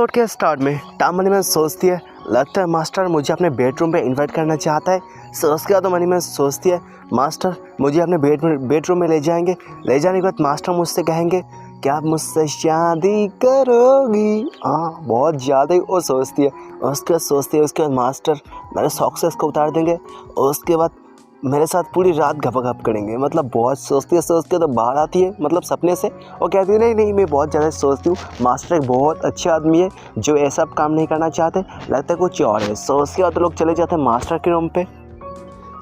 Episode के start में टाम मनी में सोचती है, लगता है मास्टर मुझे अपने बेडरूम पे इनवाइट करना चाहता है। सो उसके बाद तो मनी में सोचती है, मास्टर मुझे अपने बेडरूम में ले जाएंगे। ले जाने के बाद मास्टर मुझसे कहेंगे, क्या आप मुझसे शादी करोगी। हाँ, बहुत ज़्यादा ही वो सोचती है। उसके बाद सोचती है, उसके बाद मास्टर मेरे शौक से इसको उतार देंगे और उसके बाद मेरे साथ पूरी रात गप करेंगे। मतलब बहुत सोचती है। सोच के तो बाहर आती है, मतलब सपने से, और कहती है नहीं मैं बहुत ज़्यादा सोचती हूँ। मास्टर एक बहुत अच्छे आदमी है जो ऐसा काम नहीं करना चाहते, लगता है कुछ और है। सो उसके बाद लोग चले जाते हैं मास्टर के रूम पे।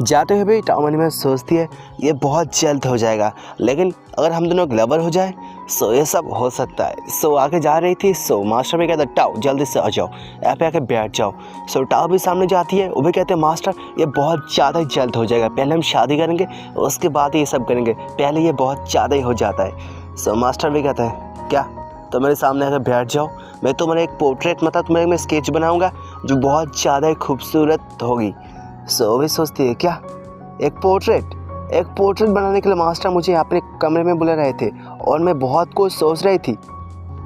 जाते हुए भी टाउन में सोचती है ये बहुत जल्द हो जाएगा, लेकिन अगर हम दोनों ग्लवर हो जाए सो ये सब हो सकता है। सो आगे जा रही थी। सो मास्टर भी कहता है, टाओ जल्दी से आ जाओ, यहाँ पे आके बैठ जाओ। सो टाओ भी सामने जाती है, वो भी कहते हैं मास्टर ये बहुत ज़्यादा जल्द हो जाएगा, पहले हम शादी करेंगे उसके बाद ये सब करेंगे, पहले ये बहुत ज़्यादा ही हो जाता है। सो मास्टर भी कहता है, क्या तो मेरे सामने आकर बैठ जाओ, मैं तुम्हारा एक पोर्ट्रेट मतलब तुम्हारे मैं स्केच बनाऊँगा जो बहुत ज़्यादा ही खूबसूरत होगी। सो भी सोचती है, क्या एक पोर्ट्रेट बनाने के लिए मास्टर मुझे अपने कमरे में बुला रहे थे और मैं बहुत कुछ सोच रही थी।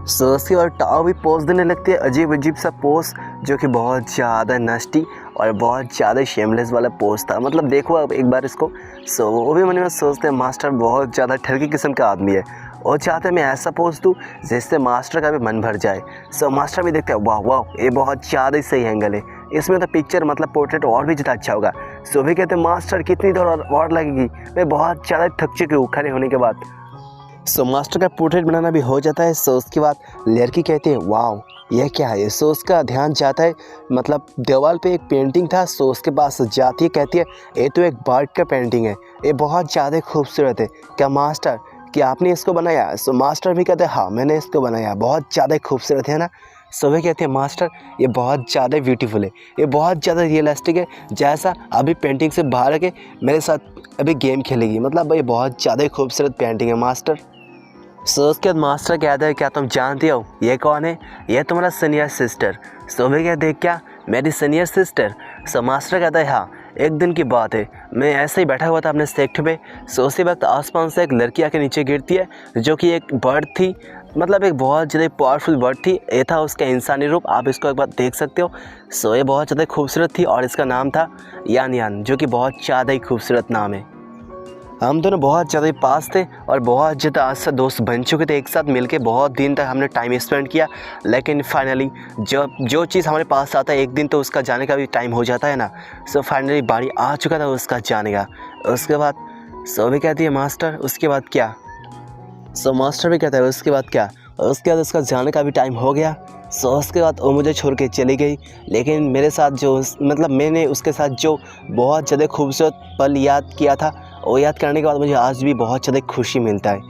सोचती और टाओ भी पोज देने लगती है, अजीब सा पोज जो कि बहुत ज़्यादा नस्टी और बहुत ज़्यादा शेमलेस वाला पोज था। मतलब देखो अब एक बार इसको। सो वो भी मन में सोचते हैं मास्टर बहुत ज़्यादा ठरकी किस्म का आदमी है और चाहते हैं मैं ऐसा पोज दूँ जिससे मास्टर का भी मन भर जाए। सो मास्टर भी देखते हैं, वाह ये बहुत ज़्यादा ही सही एंगल है, इसमें तो पिक्चर मतलब पोर्ट्रेट और भी ज़्यादा अच्छा होगा। सो भी कहते हैं मास्टर कितनी देर और लगेगी, मैं बहुत ज़्यादा थक चुकी हूँ खड़े होने के बाद। सो मास्टर का पोर्ट्रेट बनाना भी हो जाता है। सो उसके बाद लड़की कहती है, वाह यह क्या है। सो उसका ध्यान जाता है, मतलब दीवार पे एक पेंटिंग था। सो उसके पास जाती है, कहती है ये तो एक बर्ड का पेंटिंग है, ये बहुत ज़्यादा खूबसूरत है, क्या मास्टर क्या आपने इसको बनाया। सो मास्टर भी कहते हैं, हाँ मैंने इसको बनाया, बहुत ज़्यादा खूबसूरत है ना। सो वे कहते हैं मास्टर ये बहुत ज़्यादा ब्यूटीफुल है, ये बहुत ज़्यादा रियलिस्टिक है, जैसा अभी पेंटिंग से बाहर आके मेरे साथ अभी गेम खेलेगी, मतलब ये बहुत ज़्यादा खूबसूरत पेंटिंग है मास्टर। सो उसके बाद मास्टर कहता है, क्या तुम जानती हो ये कौन है, ये तुम्हारा सीनियर सिस्टर। सो वे कहते हैं, क्या मेरी सीनियर सिस्टर। सो मास्टर कहता है, हाँ एक दिन की बात है, मैं ऐसे ही बैठा हुआ था अपने सेक्ट पे। सो उसी वक्त आसमान से एक लड़की आके नीचे गिरती है जो कि एक बर्ड थी, मतलब एक बहुत ज़्यादा पावरफुल बर्ड थी। ये था उसका इंसानी रूप, आप इसको एक बार देख सकते हो। सो ये बहुत ज़्यादा खूबसूरत थी और इसका नाम था यान, जो कि बहुत ज़्यादा ही खूबसूरत नाम है। हम दोनों बहुत ज़्यादा पास थे और बहुत ज़्यादा आज से दोस्त बन चुके थे, एक साथ मिलके बहुत दिन तक हमने टाइम स्पेंड किया। लेकिन फाइनली जो चीज़ हमारे पास आता है एक दिन तो उसका जाने का भी टाइम हो जाता है ना। सो फाइनली बारी आ चुका था उसका जाने का। उसके बाद सो भी कहती है, मास्टर उसके बाद क्या। सो मास्टर भी कहता है, उसके बाद क्या। उसके बाद उसका जाने का भी टाइम हो गया। सो उसके बाद वो मुझे छोड़ के चली गई, लेकिन मेरे साथ जो मतलब मैंने उसके साथ जो बहुत ज़्यादा खूबसूरत पल याद किया था, वो याद करने के बाद मुझे आज भी बहुत ज़्यादा खुशी मिलता है।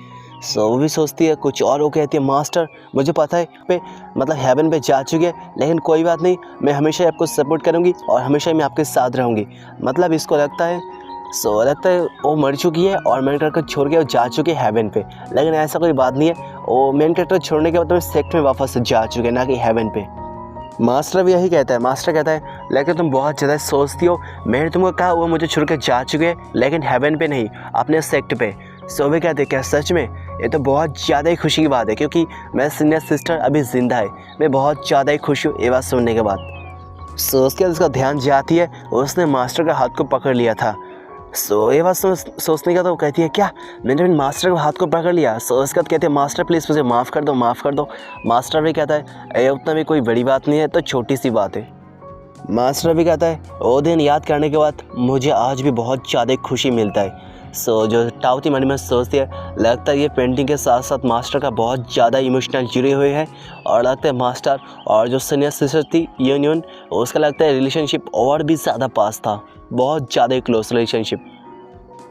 सो वो भी सोचती है कुछ और, वो कहती है, मास्टर मुझे पता है पे मतलब हेवन पे जा चुके हैं, लेकिन कोई बात नहीं, मैं हमेशा आपको सपोर्ट करूँगी और हमेशा मैं आपके साथ रहूँगी। मतलब इसको लगता है वो मर चुकी है और मेन कैरेक्टर छोड़ के वो जा चुके हैं हेवन पे, लेकिन ऐसा कोई बात नहीं है। वो मेन कैरेक्टर छोड़ने के बाद तो सेक्ट में वापस जा चुके हैं, ना कि हेवन पे। मास्टर भी यही कहता है। मास्टर कहता है, लेकिन तुम बहुत ज़्यादा सोचती हो, मैंने तुमको कहा वो मुझे छोड़ के जा चुके हैं, लेकिन हेवन पे नहीं, अपने सेक्ट पे। सो भी कहते हैं, क्या सच में। ये तो बहुत ज़्यादा ही खुशी की बात है, क्योंकि मेरा सीनियर सिस्टर अभी ज़िंदा है। मैं बहुत ज़्यादा ही खुश हूँ ये बात सुनने के बाद। सो उसके बाद उसका ध्यान जाती है, उसने मास्टर का हाथ को पकड़ लिया था। सो ये बात सोचने का तो कहती है, क्या मैंने अपने मास्टर के हाथ को पकड़ लिया। सो उसके बाद कहते हैं, मास्टर प्लीज़ मुझे माफ़ कर दो। मास्टर भी कहता है, ये उतना भी कोई बड़ी बात नहीं है, तो छोटी सी बात है। मास्टर भी कहता है, वो दिन याद करने के बाद मुझे आज भी बहुत ज़्यादा खुशी मिलता है। सो जो टाउती मन में सोचती है, लगता है ये पेंटिंग के साथ साथ मास्टर का बहुत ज़्यादा इमोशनल जुड़े हुए हैं, और लगता है मास्टर और जो सीनियर सिस्टर थी यूनियन, उसका लगता है रिलेशनशिप और भी ज़्यादा पास था, बहुत ज़्यादा क्लोज रिलेशनशिप।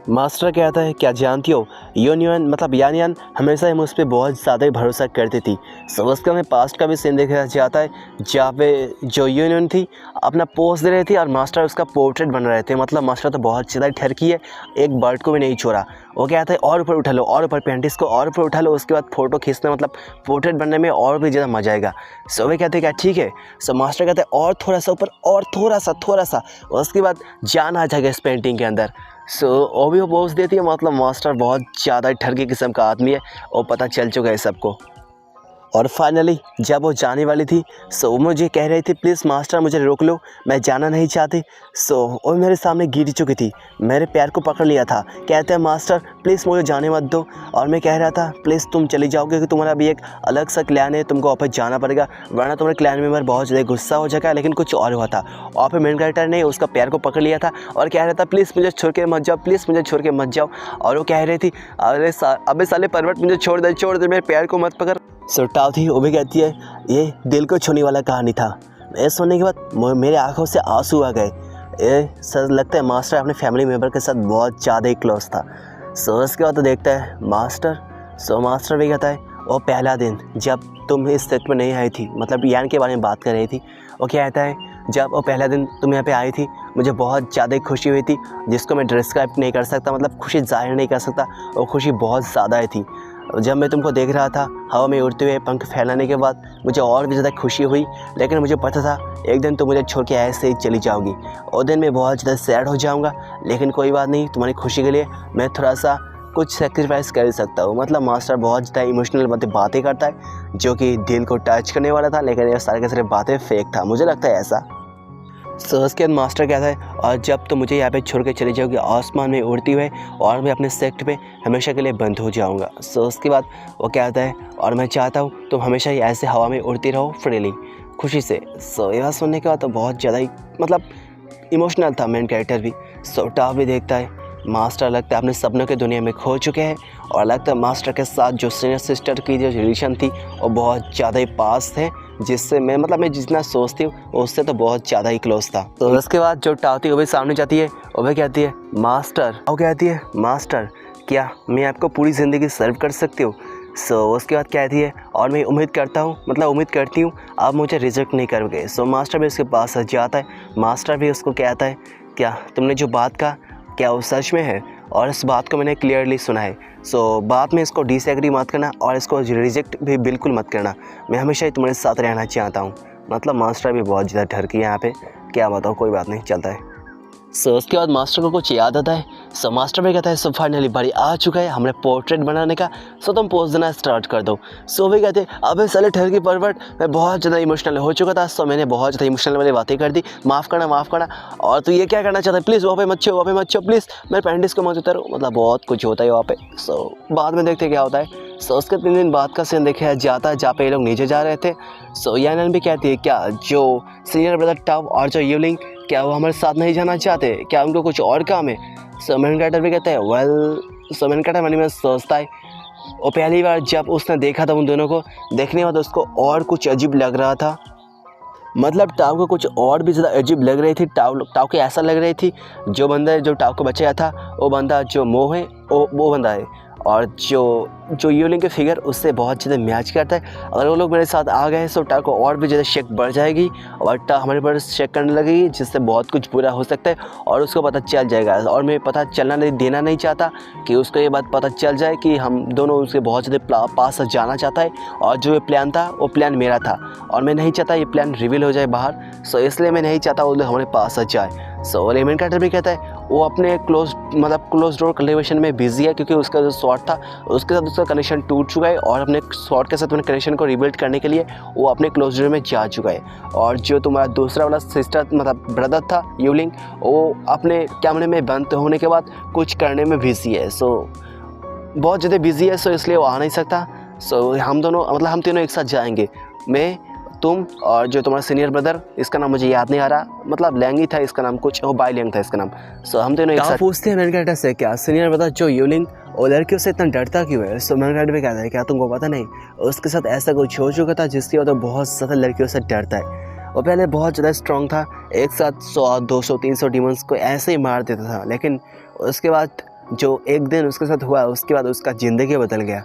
मास्टर कहता है, क्या जानती हो यूनियन मतलब यान हमेशा ही मुझ पर बहुत ज़्यादा ही भरोसा करती थी। सो उसका हमें पास्ट का भी सीन देखा जाता है, जहाँ पे जो यूनियन थी अपना पोज दे रही थी और मास्टर उसका पोर्ट्रेट बन रहे थे। मतलब मास्टर तो बहुत ज़्यादा ठरकी है, एक बर्ड को भी नहीं छोड़ा। वो कहता है, और ऊपर उठा लो, और ऊपर पेंटिस को और ऊपर उठा लो, उसके बाद फ़ोटो खींचना मतलब पोर्ट्रेट बनने में और भी ज़्यादा मजा आएगा। सो वे कहते हैं, क्या ठीक है। सो मास्टर कहते हैं, और थोड़ा सा ऊपर, और थोड़ा सा, उसके बाद जान आ जाएगा इस पेंटिंग के अंदर। सो वो भी पोज देती है। मतलब मास्टर बहुत ज़्यादा ठरकी किस्म का आदमी है, वो पता चल चुका है सबको। और फाइनली जब वो जाने वाली थी सो वो मुझे कह रही थी प्लीज़ मास्टर मुझे रोक लो, मैं जाना नहीं चाहती। सो वो मेरे सामने गिर चुकी थी, मेरे पैर को पकड़ लिया था, कहते हैं मास्टर प्लीज़ मुझे जाने मत दो। और मैं कह रहा था प्लीज़ तुम चली जाओगे कि तुम्हारा भी एक अलग सा क्लैन है, तुमको वापस जाना पड़ेगा वरना तुम्हारे क्लैन मेंबर बहुत ज़्यादा गुस्सा हो जाएगा। लेकिन कुछ और हुआ था, और फिर मेन कैरेक्टर ने उसका पैर को पकड़ लिया था और कह रहा था प्लीज़ मुझे छोड़ के मत जाओ, प्लीज़ मुझे छोड़ के मत जाओ। और वो कह रही थी अबे साले परवट मुझे छोड़ दे, मेरे पैर को मत पकड़। सो टाव थी वो भी कहती है ये दिल को छूने वाला कहानी था। ये सुनने के बाद मेरे आंखों से आंसू आ गए। ये सर लगता है मास्टर अपने फैमिली मेम्बर के साथ बहुत ज़्यादा ही क्लोज था। सो उसके बाद तो देखता है मास्टर। सो मास्टर भी कहता है वो पहला दिन जब तुम इस सेट में नहीं आई थी, मतलब यान के बारे में बात कर रही थी, वो कहता है जब वो पहला दिन तुम यहाँ पे आई थी मुझे बहुत ज़्यादा खुशी हुई थी जिसको मैं डिस्क्राइब नहीं कर सकता, मतलब खुशी जाहिर नहीं कर सकता। वो खुशी बहुत ज़्यादा ही थी। जब मैं तुमको देख रहा था हवा में उड़ते हुए पंख फैलाने के बाद मुझे और भी ज़्यादा खुशी हुई, लेकिन मुझे पता था एक दिन तुम मुझे छोड़ के ऐसे ही चली जाओगी। और दिन मैं बहुत ज़्यादा सैड हो जाऊँगा, लेकिन कोई बात नहीं, तुम्हारी खुशी के लिए मैं थोड़ा सा कुछ सेक्रीफाइस कर सकता हूँ। मतलब मास्टर बहुत ज़्यादा इमोशनल बातें करता है जो कि दिल को टच करने वाला था, लेकिन ये सारे के सारे बातें फेक था, मुझे लगता है ऐसा। सो उसके बाद मास्टर कहता है और जब तुम मुझे यहाँ पे छोड़ के चले जाओगे आसमान में उड़ती हुए और मैं अपने सेक्ट पे हमेशा के लिए बंद हो जाऊँगा। सो उसके बाद वो कहता है और मैं चाहता हूँ तुम हमेशा ही ऐसे हवा में उड़ती रहो फ्रीली, खुशी से। सो ये बात सुनने के बाद तो बहुत ज़्यादा ही मतलब इमोशनल था मेन कैरेक्टर भी। सो टाव भी देखता है मास्टर लगता है अपने सपनों के दुनिया में खो चुके हैं, और लगता है मास्टर के साथ जो सीनियर सिस्टर की जो रिलेशन थी वो बहुत ज़्यादा ही पास थे, जिससे मैं जितना सोचती हूँ उससे तो बहुत ज़्यादा ही क्लोज था। तो उसके बाद जो टाव थी वो भी सामने जाती है, वो भी कहती है मास्टर, वो कहती है मास्टर क्या मैं आपको पूरी ज़िंदगी सर्व कर सकती हूँ। सो उसके बाद कहती है और मैं उम्मीद करती हूँ आप मुझे रिजेक्ट नहीं करोगे। सो मास्टर भी उसके पास जाता है, मास्टर भी उसको कहता है क्या तुमने जो बात कहा क्या वो सच में है, और इस बात को मैंने क्लियरली सुना है। सो बात में इसको डिसएग्री मत करना और इसको रिजेक्ट भी बिल्कुल मत करना, मैं हमेशा ही तुम्हारे साथ रहना चाहता हूँ। मतलब मास्टर भी बहुत ज़्यादा डर की यहाँ पे, क्या बताओ, कोई बात नहीं, चलता है। सो उसके बाद मास्टर को कुछ याद आता है। सो मास्टर भी कहता है सो फाइनली बारी आ चुका है हमारे पोर्ट्रेट बनाने का, सो तुम पोज देना स्टार्ट कर दो। सो भी कहते हैं अबे साले ठहर की परवट, मैं बहुत ज़्यादा इमोशनल हो चुका था, सो मैंने बहुत ज़्यादा इमोशनल वाली बातें कर दी, माफ़ करना। और तू ये क्या करना चाहता है, प्लीज़ वहाँ पे मत छो, प्लीज़ मेरे पैंटिस को मत उतारो। मतलब बहुत कुछ होता है वहाँ पे। सो बाद में देखते क्या होता है। सो उसके 3 दिन बाद का सीन देखा जाता है जहाँ पे ये लोग नीचे जा रहे थे। सो यानन भी कहती है क्या जो सीनियर ब्रदर टाव और जो यूलिंग क्या वो हमारे साथ नहीं जाना चाहते, क्या उनको कुछ और काम है। सो मेन कैरेक्टर भी कहता है मेन कैरेक्टर मन में सोचता है वो पहली बार जब उसने देखा था उन दोनों को, देखने के बाद उसको और कुछ अजीब लग रहा था। मतलब टाव को कुछ और भी ज़्यादा अजीब लग रही थी। टाव को ऐसा लग रही थी जो बंदा जो टाव को बचाया था वो बंदा जो मोह है वो बंदा है, और जो यूलिंग के फिगर उससे बहुत ज़्यादा मैच करता है। अगर वो लोग मेरे साथ आ गए तो टाव को और भी ज़्यादा शक बढ़ जाएगी और टाव हमारे पर शक करने लगेगी, जिससे बहुत कुछ बुरा हो सकता है और उसको पता चल जाएगा। और मैं पता चलना नहीं चाहता कि उसको ये बात पता चल जाए कि हम दोनों उसके बहुत ज़्यादा पास जाना चाहता है, और जो ये प्लान था वो प्लान मेरा था और मैं नहीं चाहता ये प्लान रिवील हो जाए बाहर। सो इसलिए मैं नहीं चाहता वो लोग हमारे पास जाए। सो लेमन कैरेक्टर भी कहता है वो अपने क्लोज डोर कल्टिवेशन में बिजी है, क्योंकि उसका जो स्वॉर्ड था उसके साथ उसका कनेक्शन टूट चुका है, और अपने स्वॉर्ड के साथ अपने कनेक्शन को रिबिल्ड करने के लिए वो अपने क्लोज डोर में जा चुका है। और जो तुम्हारा दूसरा वाला सिस्टर ब्रदर था यूलिंग, वो अपने कैमरे में बंद होने के बाद कुछ करने में बिजी है। सो बहुत ज़्यादा बिजी है, सो इसलिए वो आ नहीं सकता। सो हम तीनों एक साथ जाएंगे, मैं, तुम और जो तुम्हारा सीनियर ब्रदर, इसका नाम मुझे याद नहीं आ रहा, मतलब लैंगी था इसका नाम, कुछ बाई लैंग था इसका नाम। सो हम दोनों एक साथ पूछते हैं मेन कैरेक्टर से क्या सीनियर ब्रदर जो यूलिंग और लड़कियों से इतना डरता क्यों है। सो मेन कैरेक्टर भी कहता है क्या तुमको पता नहीं उसके साथ ऐसा कुछ हो चुका था जिसकी वजह बहुत ज़्यादा लड़कियों से डरता है। वो पहले बहुत ज़्यादा स्ट्रॉन्ग था, एक साथ 100, 200, 300 डीमंस को ऐसे ही मार देता था, लेकिन उसके बाद जो एक दिन उसके साथ हुआ उसके बाद उसका ज़िंदगी बदल गया।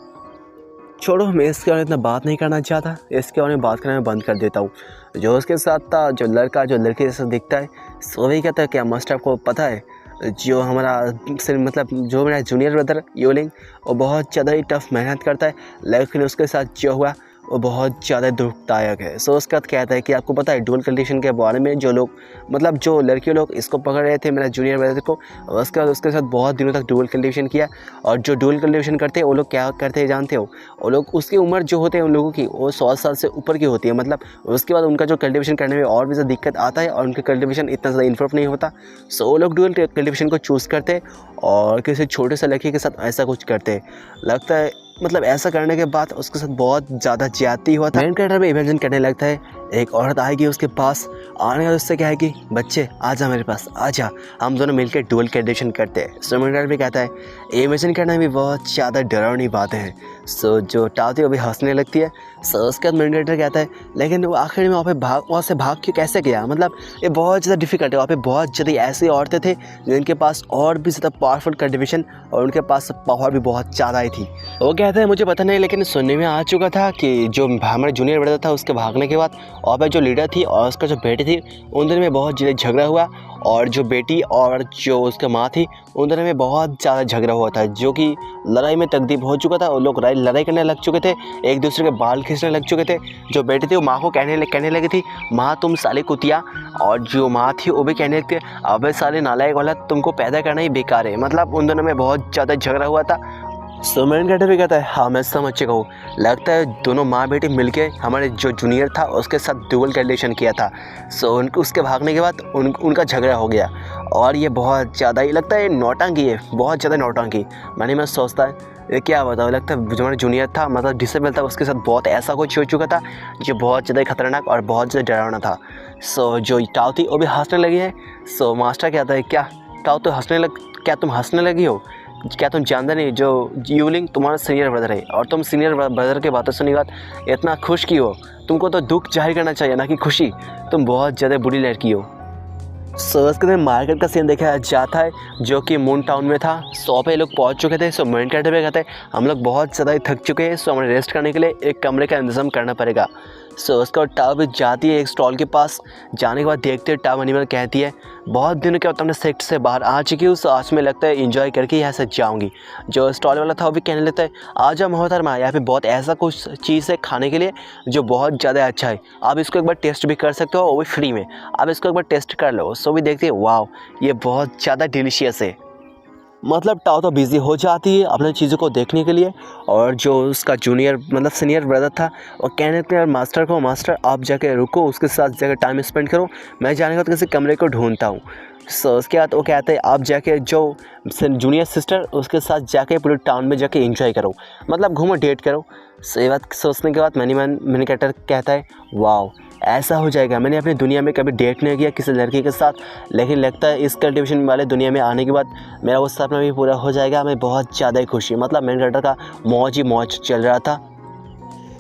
छोड़ो, मैं इसके बारे में इतना बात नहीं करना चाहता, इसके बारे में बात करना मैं बंद कर देता हूँ। जो उसके साथ था जो लड़का जो लड़के जैसा दिखता है, सो वही कहता है क्या मास्टर आपको पता है जो जो मेरा जूनियर ब्रदर यूलिंग वो बहुत ज़्यादा ही टफ मेहनत करता है, लेकिन उसके साथ जो हुआ वो बहुत ज़्यादा दुखदायक है। सो उसके बाद कहता है कि आपको पता है डुअल कंडीशन के बारे में, जो लोग मतलब जो लड़के लोग इसको पकड़ रहे थे मेरा जूनियर ब्रदर को, उसके बाद उसके साथ बहुत दिनों तक डुअल कंडीशन किया। और जो डुअल कंडीशन करते हैं वो लोग क्या करते हैं जानते हो, वो लोग उसकी उम्र जो होते हैं उन लोगों की वो 100 साल से ऊपर की होती है। मतलब उसके बाद उनका जो कल्टिवेशन करने में और भी ज़्यादा दिक्कत आता है और उनका कल्टिवेशन इतना ज़्यादा इम्प्रूव नहीं होता। सो वो लोग डुअल कल्टिवेशन को चूज़ करते हैं और किसी छोटे से लड़के के साथ ऐसा कुछ करते हैं। लगता है मतलब ऐसा करने के बाद उसके साथ बहुत ज़्यादा ज्यादती हुआ था। मेन कैरेक्टर भी इमेजिन करने लगता है एक औरत आएगी उसके पास, आने और उससे कहेगी बच्चे आजा मेरे पास आजा, हम दोनों मिलकर डुअल कंडीशन करते हैं। सो मेन कैरेक्टर भी कहता है इमेजिन करना भी बहुत ज़्यादा डरावनी बातें हैं। सो जो टाती वो भी हंसने लगती है। सो उसके बाद मेन कैरेक्टर कहता है लेकिन वो आखिर में वहाँ से भाग के कैसे गया, मतलब ये बहुत ज़्यादा डिफिकल्ट है। वहाँ पे बहुत ज़्यादा ऐसी औरतें थे जिनके पास और भी ज़्यादा पावरफुल कल्टिवेशन और उनके पास पावर भी बहुत ज़्यादा ही थी। वो कहते हैं मुझे पता नहीं, लेकिन सुनने में आ चुका था कि जो हमारे जूनियर ब्रदर था उसके भागने के बाद वहाँ पर जो लीडर थी और उसका जो बेटी थी उन दोनों में बहुत ज़्यादा झगड़ा हुआ, और जो बेटी और जो उसकी माँ थी उन दोनों में बहुत ज़्यादा झगड़ा हुआ था, जो कि लड़ाई में तकदीर हो चुका था। वो लोग लड़ाई करने लग चुके थे, एक दूसरे के बाल खींचने लग चुके थे। जो बेटी थी वो माँ को कहने लगी थी माँ तुम साले कुतिया, और जो माँ थी वो भी कहने लगी थी अबे साले नालायक वाला तुमको पैदा करना ही बेकार है। मतलब उन दोनों में बहुत ज़्यादा झगड़ा हुआ था। सो मेन कैरेक्टर भी कहता है हाँ मैं समझ चुका हूँ, लगता है दोनों माँ बेटी मिलके हमारे जो जूनियर था उसके साथ डुअल कंडीशन किया था। सो उसके भागने के बाद उनका झगड़ा हो गया, और ये बहुत ज़्यादा ही लगता है नौटंकी है, बहुत ज़्यादा नौटंकी। मैं सोचता है ये क्या बताओ, लगता है जो हमारा जूनियर था मतलब डिसेबल था उसके साथ बहुत ऐसा कुछ हो चुका था जो बहुत ज़्यादा खतरनाक और बहुत ज़्यादा डरावना था। सो जो टाओ थी वो भी हंसने लगी है। सो मास्टर कहता है क्या टाओ तो क्या तुम हंसने लगी हो, क्या तुम जानते नहीं जो यूलिंग तुम्हारा सीनियर ब्रदर है, और तुम सीनियर ब्रदर के बातों सुनी बात इतना खुश की हो, तुमको तो दुख जाहिर करना चाहिए ना कि खुशी, तुम बहुत ज़्यादा बुरी लड़की हो। सो उसके अंदर मार्केट का सीन देखा जाता है जो कि मून टाउन में था। सो पे लोग पहुंच चुके थे। सो मेन कैरेक्टर भी कहते हैं हम लोग बहुत ज़्यादा थक चुके हैं, सो हमें रेस्ट करने के लिए एक कमरे का इंतज़ाम करना पड़ेगा। सो उसका टाव भी जाती है एक स्टॉल के पास, जाने के बाद देखते हैं टाव एनिमल कहती है बहुत दिनों के बाद तुमने सेक्ट से बाहर आ चुकी हूँ, सो आज में लगता है इंजॉय करके यहाँ से जाऊँगी। जो स्टॉल वाला था वो भी कहने लगता है आ जाओ मोहतरमा, यहाँ पे बहुत ऐसा कुछ चीज़ है खाने के लिए जो बहुत ज़्यादा अच्छा है, आप इसको एक बार टेस्ट भी कर सकते हो, वो भी फ्री में, आप इसको एक बार टेस्ट कर लो। सो भी देखते हैं वाह ये बहुत ज़्यादा डिलीशियस है। मतलब टाओ तो बिज़ी हो जाती है अपने चीज़ों को देखने के लिए, और जो उसका जूनियर मतलब सीनियर ब्रदर था वो कहने लगते हैं मास्टर को मास्टर आप जाके रुको, उसके साथ जाकर टाइम स्पेंड करो, मैं जाने के बाद किसी कमरे को ढूंढता हूँ। सो उसके बाद वो कहते हैं आप जाके जो जूनियर सिस्टर उसके साथ जाके पूरे टाउन में जाके एंजॉय करो, मतलब घूमो डेट करो। सो ये बात सोचने के बाद मैंने कैरेक्टर कहता है वाओ ऐसा हो जाएगा, मैंने अपनी दुनिया में कभी डेट नहीं किया किसी लड़की के साथ, लेकिन लगता है इस कल्टिवेशन वाले दुनिया में आने के बाद मेरा वो सपना भी पूरा हो जाएगा। मैं बहुत ज़्यादा ही खुशी, मतलब मेन कैरेक्टर का मौज ही मौज चल रहा था।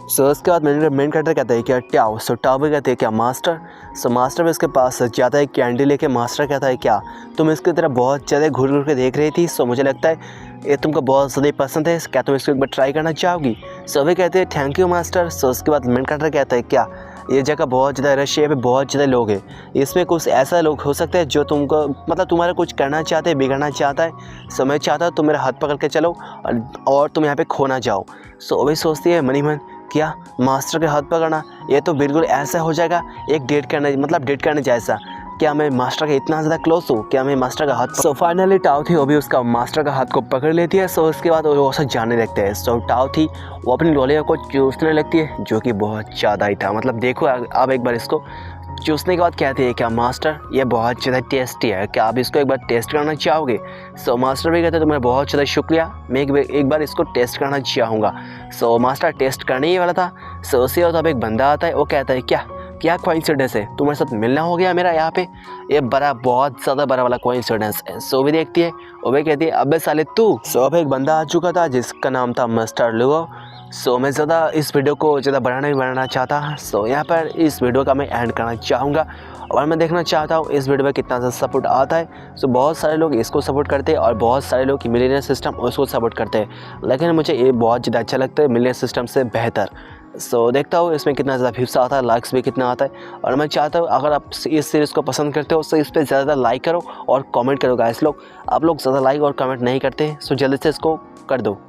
सो उसके बाद मेन कैरेक्टर कहता है क्या टाओ, सो टाओ भी कहते हैं क्या मास्टर। सो मास्टर भी उसके पास जाता है कैंडी लेके, मास्टर कहता है क्या तुम इसकी तरफ बहुत ज़्यादा घूर घूर के देख रही थी, सो मुझे लगता है ये तुमको बहुत ज़्यादा पसंद है, क्या तुम इसको एक बार ट्राई करना चाहोगी। सो वे कहते हैं थैंक यू मास्टर। सो उसके बाद मेन कैरेक्टर कहता है क्या ये जगह बहुत ज़्यादा रश है, यहाँ पे बहुत ज़्यादा लोग हैं, इसमें कुछ ऐसा लोग हो सकते हैं जो तुमको मतलब तुम्हारा कुछ करना चाहते हैं, बिगड़ना चाहता है। सो मैं चाहता हूँ तुम मेरा हाथ पकड़ के चलो और तुम यहाँ पे खो ना जाओ। सो वही सोचती है मनी मन क्या मास्टर के हाथ पकड़ना, ये तो बिल्कुल ऐसा हो जाएगा एक डेट करने मतलब डेट करने जैसा, क्या मैं मास्टर के इतना ज़्यादा क्लोज हूँ, क्या मैं मास्टर का हाथ। सो फाइनली टाओ थी वो भी उसका मास्टर का हाथ को पकड़ लेती है। सो उसके बाद वो उसे जाने लगते हैं। सो टाओ थी वो अपनी लॉलीपॉप को चूसने लगती है जो कि बहुत ज़्यादा ही था, मतलब देखो आप एक बार इसको चूसने के बाद कहती है क्या मास्टर ये बहुत ज़्यादा टेस्टी है, क्या आप इसको एक बार टेस्ट करना चाहोगे। सो मास्टर भी कहते हैं तुम्हें बहुत ज़्यादा शुक्रिया, मैं एक बार इसको टेस्ट करना चाहूँगा। सो मास्टर टेस्ट करने ही वाला था। सो उसी वक्त अब एक बंदा आता है, वो कहता है क्या कोइंसिडेंस है, तुम्हारे साथ मिलना हो गया मेरा यहाँ पे, ये बहुत ज़्यादा बड़ा वाला कोइंसिडेंस है। सो भी देखती है वो भी कहती है अबे साले तू। सो अब एक बंदा आ चुका था जिसका नाम था मिस्टर लुओ। सो मैं ज़्यादा इस वीडियो को ज़्यादा बढ़ाना चाहता। सो यहाँ पर इस वीडियो का मैं एंड करना चाहूँगा, और मैं देखना चाहता हूँ इस वीडियो में कितना ज़्यादा सपोर्ट आता है। सो बहुत सारे लोग इसको सपोर्ट करते हैं और बहुत सारे लोग मिलियनियर सिस्टम उसको सपोर्ट करते हैं, लेकिन मुझे ये बहुत ज़्यादा अच्छा लगता है मिलियनियर सिस्टम से बेहतर। सो देखता हूँ इसमें कितना ज़्यादा व्यूज़ आता है, लाइक्स भी कितना आता है, और मैं चाहता हूँ अगर आप इस सीरीज़ को पसंद करते हो तो इस पर ज़्यादा लाइक करो और कमेंट करो गाइस। आप लोग ज़्यादा लाइक और कमेंट नहीं करते, सो जल्दी से इसको कर दो।